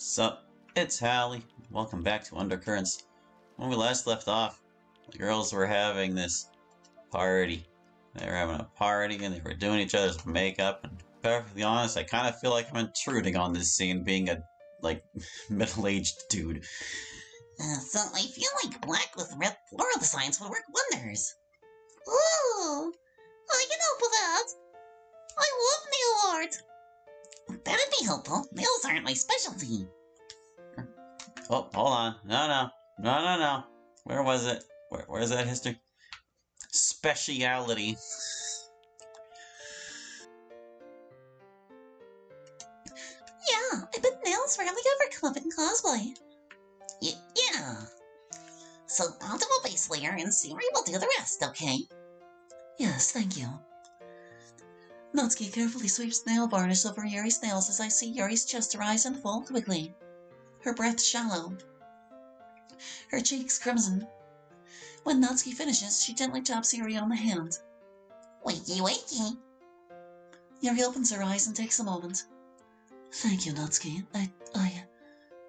Sup, it's Hallie. Welcome back to Undercurrents. When we last left off, the girls were having this party. They were having a party and they were doing each other's makeup, and perfectly honest, I kind of feel like I'm intruding on this scene being a, middle-aged dude. So I feel like black with red floral designs would work wonders. Ooh, I can help with that. I love nail art. That'd be helpful. Nails aren't my specialty. Oh, hold on. No. Where was it? Where's that history? Speciality. Yeah, I bet nails rarely ever come up in cosplay. Yeah. So optimal base layer and Siri will do the rest, okay? Yes, thank you. Natsuki carefully sweeps nail varnish over Yuri's nails as I see Yuri's chest rise and fall quickly. Her breath shallow. Her cheeks crimson. When Natsuki finishes, she gently taps Yuri on the hand. Wakey. Yuri opens her eyes and takes a moment. Thank you, Natsuki.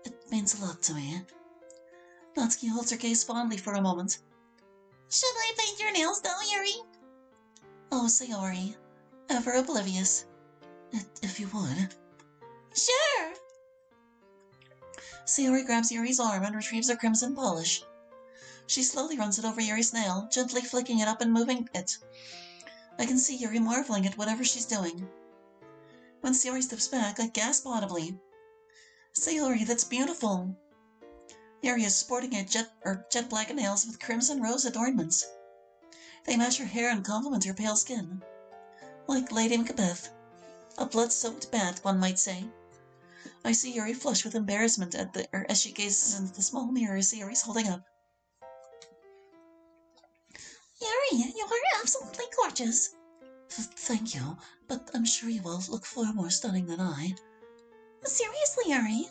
It means a lot to me. Natsuki holds her gaze fondly for a moment. Should I paint your nails now, Yuri? Oh, Sayori. Ever oblivious. If you would. Sure! Sayori grabs Yuri's arm and retrieves her crimson polish. She slowly runs it over Yuri's nail, gently flicking it up and moving it. I can see Yuri marveling at whatever she's doing. When Sayori steps back, I gasp audibly. Sayori, that's beautiful! Yuri is sporting a jet black nails with crimson rose adornments. They match her hair and complement her pale skin. Like Lady Macbeth. A blood-soaked bat, one might say. I see Yuri flush with embarrassment as she gazes into the small mirror Sayori's holding up. Yuri, you are absolutely gorgeous. Thank you, but I'm sure you will look far more stunning than I. Seriously, Yuri?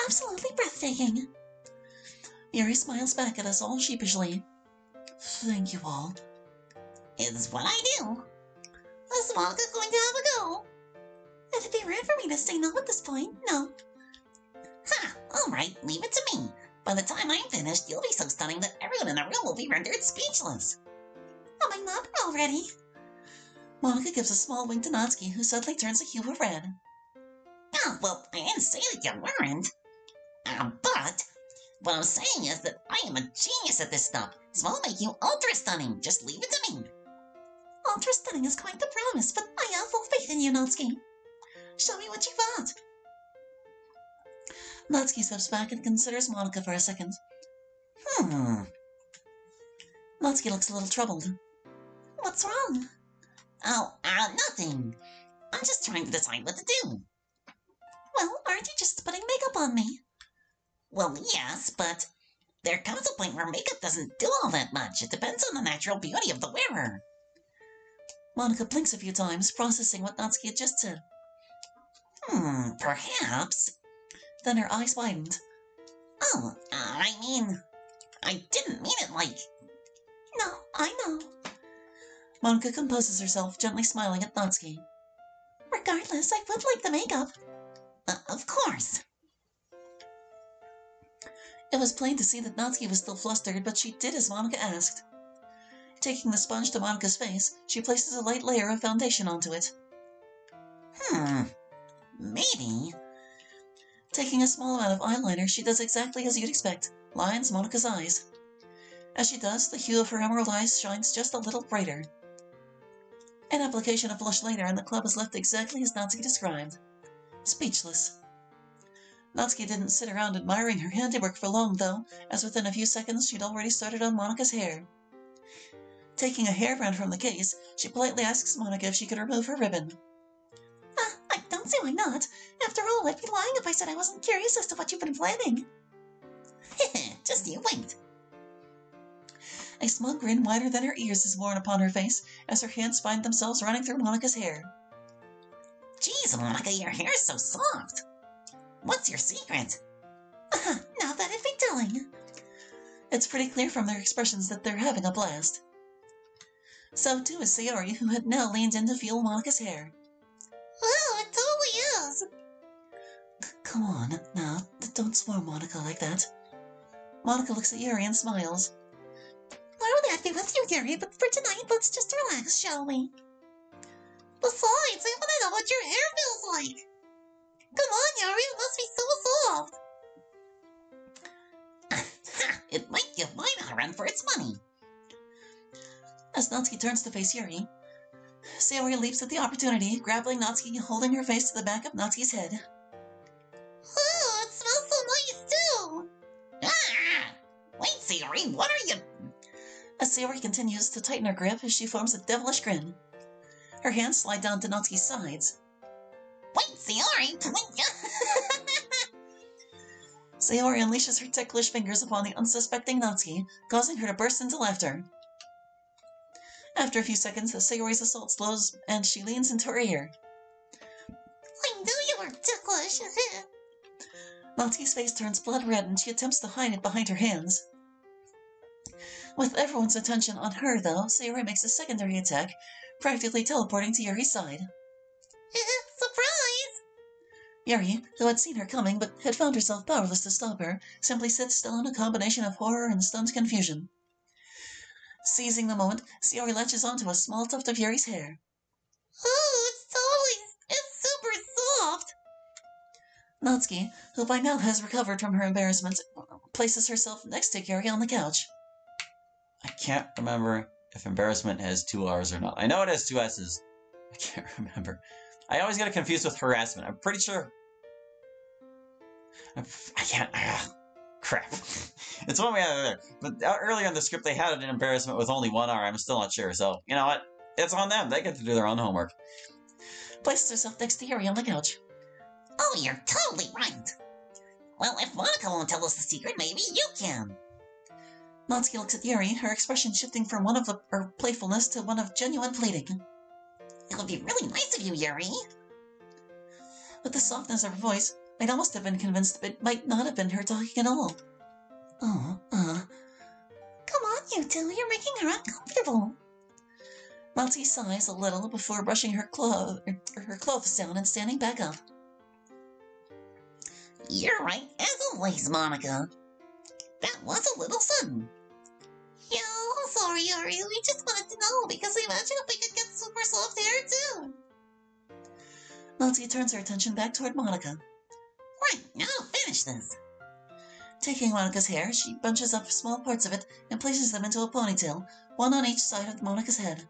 Absolutely breathtaking. Yuri smiles back at us all sheepishly. Thank you all. It's what I do. Is Monica going to have a go? It'd be rude for me to say no at this point, no. Ha! Alright, leave it to me. By the time I'm finished, you'll be so stunning that everyone in the room will be rendered speechless. Am I not already? Monica gives a small wink to Natsuki, who suddenly turns a hue of red. Oh, well, I didn't say that you weren't. But what I'm saying is that I am a genius at this stuff, so I'll make you ultra-stunning. Just leave it to me. Ultra-stunning is quite the promise, but I have full faith in you, Natsuki. Show me what you got. Natsuki steps back and considers Monica for a second. Natsuki looks a little troubled. What's wrong? Oh, nothing. I'm just trying to decide what to do. Well, aren't you just putting makeup on me? Well, yes, but there comes a point where makeup doesn't do all that much. It depends on the natural beauty of the wearer. Monica blinks a few times, processing what Natsuki had just said. Perhaps. Then her eyes widened. Oh, I didn't mean it like... No, I know. Monica composes herself, gently smiling at Natsuki. Regardless, I would like the makeup. Of course. It was plain to see that Natsuki was still flustered, but she did as Monica asked. Taking the sponge to Monica's face, she places a light layer of foundation onto it. Maybe. Taking a small amount of eyeliner, she does exactly as you'd expect, lines Monica's eyes. As she does, the hue of her emerald eyes shines just a little brighter. An application of blush later, and the club is left exactly as Natsuki described. Speechless. Natsuki didn't sit around admiring her handiwork for long, though, as within a few seconds she'd already started on Monica's hair. Taking a hairband from the case, she politely asks Monica if she could remove her ribbon. I don't see why not. After all, I'd be lying if I said I wasn't curious as to what you've been planning. Just you wait. A smug grin wider than her ears is worn upon her face as her hands find themselves running through Monica's hair. Jeez, Monica, your hair's so soft. What's your secret? Now that'd be telling. It's pretty clear from their expressions that they're having a blast. So too is Sayori, who had now leaned in to feel Monica's hair. Oh, it totally is. Come on, now, don't swarm Monica like that. Monica looks at Yuri and smiles. I would be with you, Yuri, but for tonight, let's just relax, shall we? Besides, I want to know what your hair feels like. Come on, Yuri, it must be so soft. It might give mine a run for its money. As Natsuki turns to face Yuri, Sayori leaps at the opportunity, grabbing Natsuki and holding her face to the back of Natsuki's head. Oh, it smells so nice, too! Ah! Wait, Sayori, what are you... As Sayori continues to tighten her grip as she forms a devilish grin. Her hands slide down to Natsuki's sides. Wait, Sayori, Sayori unleashes her ticklish fingers upon the unsuspecting Natsuki, causing her to burst into laughter. After a few seconds, Sayori's assault slows, and she leans into her ear. I knew you were ticklish! Natsuki's face turns blood red, and she attempts to hide it behind her hands. With everyone's attention on her, though, Sayori makes a secondary attack, practically teleporting to Yuri's side. Surprise! Yuri, who had seen her coming but had found herself powerless to stop her, simply sits still in a combination of horror and stunned confusion. Seizing the moment, Sayori latches onto a small tuft of Yuri's hair. Oh, it's super soft! Natsuki, who by now has recovered from her embarrassment, places herself next to Yuri on the couch. I can't remember if embarrassment has 2 R's or not. I know it has 2 S's. I can't remember. I always get it confused with harassment. I'm pretty sure. I can't. Crap. It's one way out of there. But earlier in the script, they had an embarrassment with only 1 R. I'm still not sure. So, you know what? It's on them. They get to do their own homework. Places herself next to Yuri on the couch. Oh, you're totally right. Well, if Monica won't tell us the secret, maybe you can. Natsuki looks at Yuri, her expression shifting from one of her playfulness to one of genuine pleading. It would be really nice of you, Yuri. With the softness of her voice, I'd almost have been convinced it might not have been her talking at all. Oh, Come on, you two, you're making her uncomfortable. Natsuki sighs a little before brushing her clothes down and standing back up. You're right, as always, Monica. That was a little sudden. Yeah, I'm sorry, Yuri. We just wanted to know, because imagine if we could get super soft hair, too. Natsuki turns her attention back toward Monica. Right, now finish this. Taking Monica's hair, she bunches up small parts of it and places them into a ponytail, one on each side of Monica's head.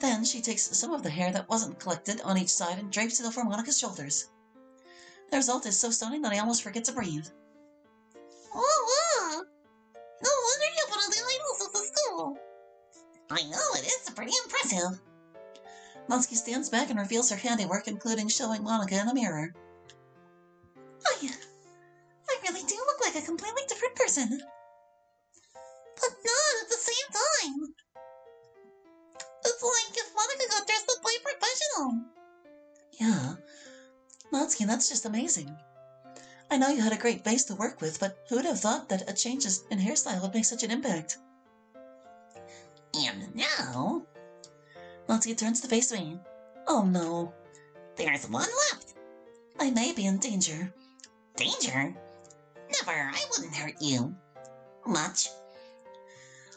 Then she takes some of the hair that wasn't collected on each side and drapes it over Monica's shoulders. The result is so stunning that I almost forget to breathe. Oh, wow! No wonder you're one of the idols of the school. I know, it is pretty impressive. Natsuki stands back and reveals her handiwork, including showing Monica in a mirror. I really do look like a completely different person. But not at the same time. It's like if Monica got dressed up like professional. Yeah. Natsuki, that's just amazing. I know you had a great base to work with, but who'd have thought that a change in hairstyle would make such an impact? And now... Natsuki turns to face me. Oh no. There's one left. I may be in danger. Danger? Never, I wouldn't hurt you. Much.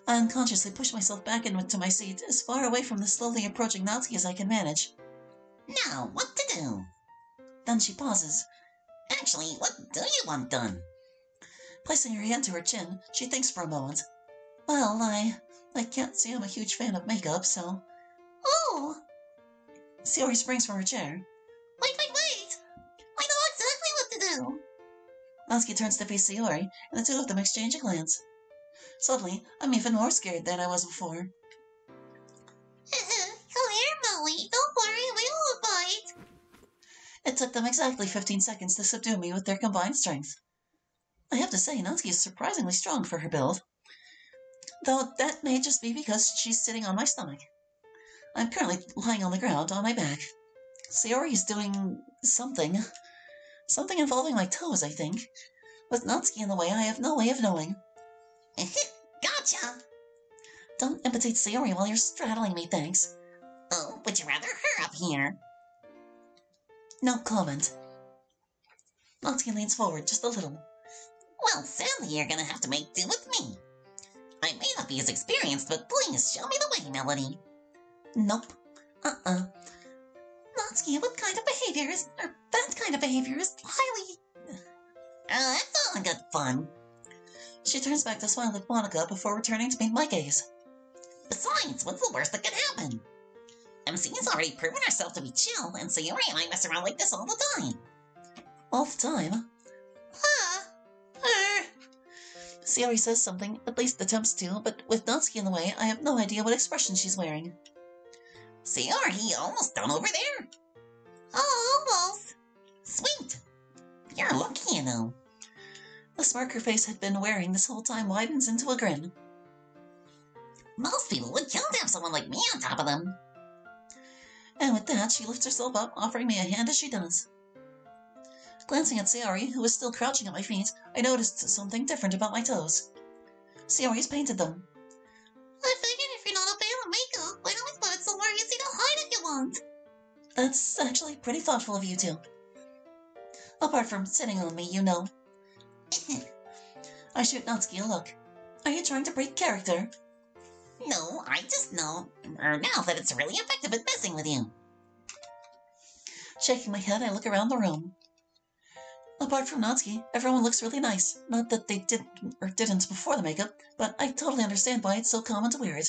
I unconsciously push myself back into my seat, as far away from the slowly approaching Natsuki as I can manage. Now, what to do? Then she pauses. Actually, what do you want done? Placing her hand to her chin, she thinks for a moment. Well, I can't say I'm a huge fan of makeup, so... Oh! Sayori springs from her chair. Wait! I know exactly what to do! Natsuki turns to face Sayori, and the two of them exchange a glance. Suddenly, I'm even more scared than I was before. Come here, Molly. Don't worry, we won't bite. It took them exactly 15 seconds to subdue me with their combined strength. I have to say, Natsuki is surprisingly strong for her build. Though that may just be because she's sitting on my stomach. I'm currently lying on the ground on my back. Sayori is doing something. Something involving my toes, I think. With Natsuki in the way, I have no way of knowing. Gotcha! Don't imitate Sayori while you're straddling me, thanks. Oh, would you rather her up here? No comment. Natsuki leans forward just a little. Well, sadly, you're gonna have to make do with me. I may not be as experienced, but please show me the way, Melody. Nope. Natsuki, that kind of behavior is highly... It's all good fun. She turns back to smile at Monica before returning to meet my gaze. Besides, what's the worst that could happen? MC's already proven herself to be chill, and Sayori and I mess around like this all the time. All the time? Sayori says something, at least attempts to, but with Natsuki in the way, I have no idea what expression she's wearing. Sayori, almost done over there. Oh, almost. Sweet. You're lucky, you know. The smirk her face had been wearing this whole time widens into a grin. Most people would kill to have someone like me on top of them. And with that, she lifts herself up, offering me a hand as she does. Glancing at Sayori, who was still crouching at my feet, I noticed something different about my toes. Sayori's painted them. I figured if you're not a fan of makeup, why don't we put it somewhere easy to hide if you want? That's actually pretty thoughtful of you two. Apart from sitting on me, you know. I shoot Natsuki a look. Are you trying to break character? No, I just know now that it's really effective at messing with you. Shaking my head, I look around the room. Apart from Natsuki, everyone looks really nice. Not that they did or didn't before the makeup, but I totally understand why it's so common to wear it.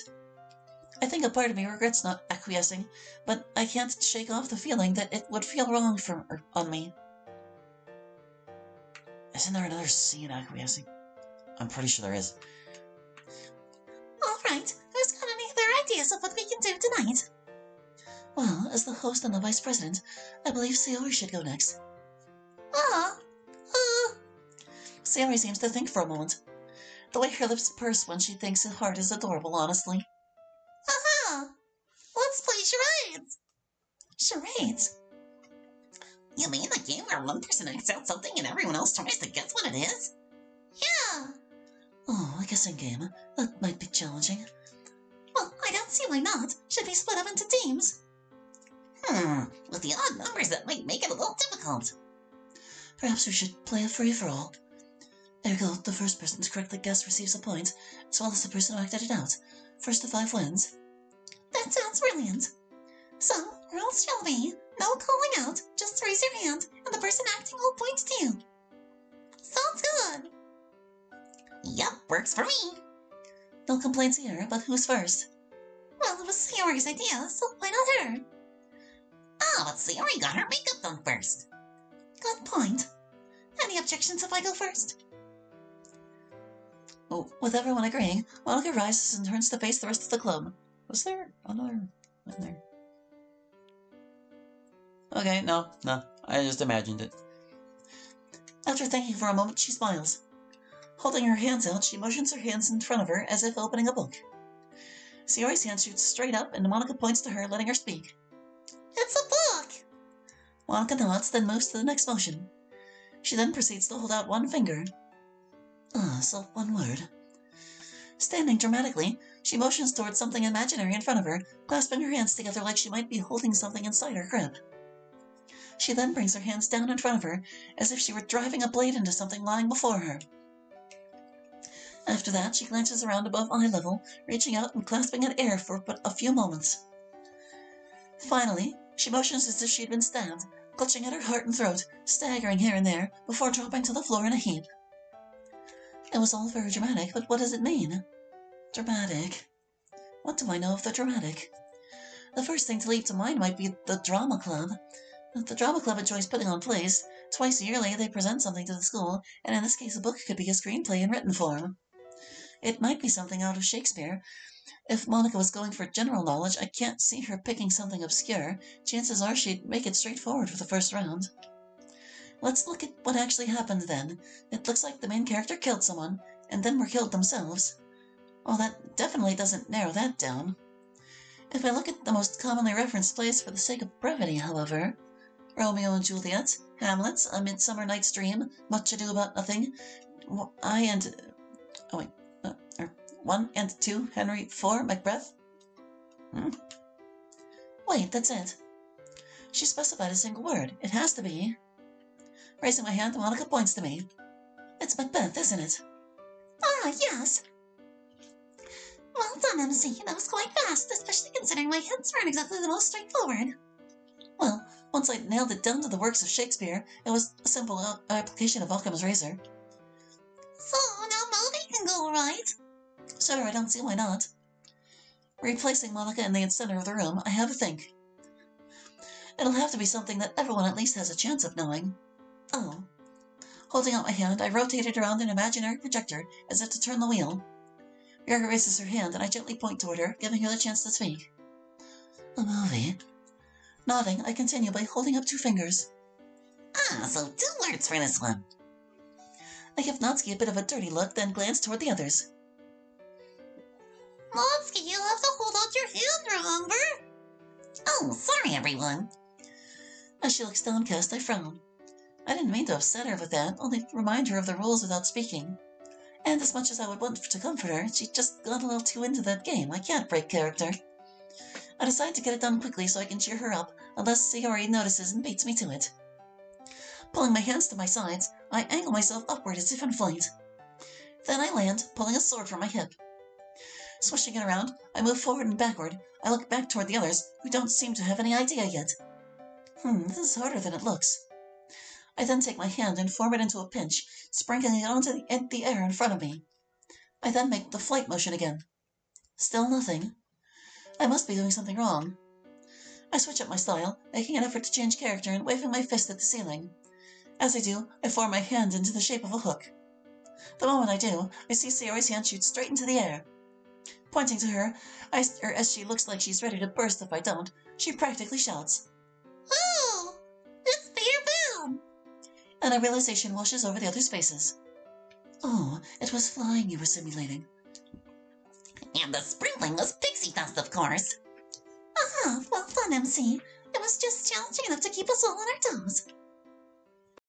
I think a part of me regrets not acquiescing, but I can't shake off the feeling that it would feel wrong on me. Isn't there another C in acquiescing? I'm pretty sure there is. Alright, who's got any other ideas of what we can do tonight? Well, as the host and the vice president, I believe Sayori should go next. Sayori seems to think for a moment. The way her lips purse when she thinks hard is adorable, honestly. Let's play charades! Charades? You mean the game where one person acts out something and everyone else tries to guess what it is? Yeah. Oh, a guessing game. That might be challenging. Well, I don't see why not. Should we split up into teams? With the odd numbers, that might make it a little difficult. Perhaps we should play a free-for-all. Ergo, the first person to correctly guess receives a point, as well as the person who acted it out. First to 5 wins. That sounds brilliant. So, rules shall be, no calling out, just raise your hand, and the person acting will point to you. Sounds good. Yep, works for me. No complaints here, but who's first? Well, it was Sayori's idea, so why not her? But Sayori got her makeup done first. Good point. Any objections if I go first? Oh, with everyone agreeing, Monica rises and turns to face the rest of the club. Was there another in there? Okay, no, I just imagined it. After thinking for a moment, she smiles. Holding her hands out, she motions her hands in front of her as if opening a book. Sayori's hand shoots straight up, and Monica points to her, letting her speak. It's a book! Monica nods, then moves to the next motion. She then proceeds to hold out one finger. So one word. Standing dramatically, she motions towards something imaginary in front of her, clasping her hands together like she might be holding something inside her grip. She then brings her hands down in front of her, as if she were driving a blade into something lying before her. After that, she glances around above eye level, reaching out and clasping at air for but a few moments. Finally, she motions as if she had been stabbed, clutching at her heart and throat, staggering here and there, before dropping to the floor in a heap. It was all very dramatic, but what does it mean? Dramatic. What do I know of the dramatic? The first thing to leap to mind might be the drama club. The drama club enjoys putting on plays. Twice yearly, they present something to the school, and in this case a book could be a screenplay in written form. It might be something out of Shakespeare. If Monica was going for general knowledge, I can't see her picking something obscure. Chances are she'd make it straightforward for the first round. Let's look at what actually happened then. It looks like the main character killed someone, and then were killed themselves. Well, that definitely doesn't narrow that down. If I look at the most commonly referenced plays for the sake of brevity, however, Romeo and Juliet, Hamlet, A Midsummer Night's Dream, Much Ado About Nothing, 1 and 2, Henry, 4, Macbeth? Wait, that's it. She specified a single word. It has to be... Raising my hand, Monica points to me. It's Macbeth, isn't it? Ah, yes. Well done, MC. That was quite fast, especially considering my hints weren't exactly the most straightforward. Well, once I nailed it down to the works of Shakespeare, it was a simple application of Occam's razor. So, now movie can go, right? Sure, I don't see why not. Replacing Monica in the center of the room, I have a think. It'll have to be something that everyone at least has a chance of knowing. Oh. Holding out my hand, I rotate it around an imaginary projector as if to turn the wheel. Yorga raises her hand, and I gently point toward her, giving her the chance to speak. A movie. Nodding, I continue by holding up 2 fingers. Ah, so 2 words for this one. I give Natsuki a bit of a dirty look, then glance toward the others. Natsuki, you'll have to hold out your hand, remember? Oh, sorry, everyone. As she looks downcast, I frown. I didn't mean to upset her with that, only remind her of the rules without speaking. And as much as I would want to comfort her, she just got a little too into that game. I can't break character. I decide to get it done quickly so I can cheer her up, unless Sayori notices and beats me to it. Pulling my hands to my sides, I angle myself upward as if in flight. Then I land, pulling a sword from my hip. Swishing it around, I move forward and backward. I look back toward the others, who don't seem to have any idea yet. This is harder than it looks. I then take my hand and form it into a pinch, sprinkling it onto the air in front of me. I then make the flight motion again. Still nothing. I must be doing something wrong. I switch up my style, making an effort to change character and waving my fist at the ceiling. As I do, I form my hand into the shape of a hook. The moment I do, I see Sayori's hand shoot straight into the air. Pointing to her, as she looks like she's ready to burst if I don't, she practically shouts, Oh, it's Peter Pan! And a realization washes over the others' faces. Oh, it was flying you were simulating. And the sprinkling was pixie dust, of course. Ah, well done, MC. It was just challenging enough to keep us all on our toes.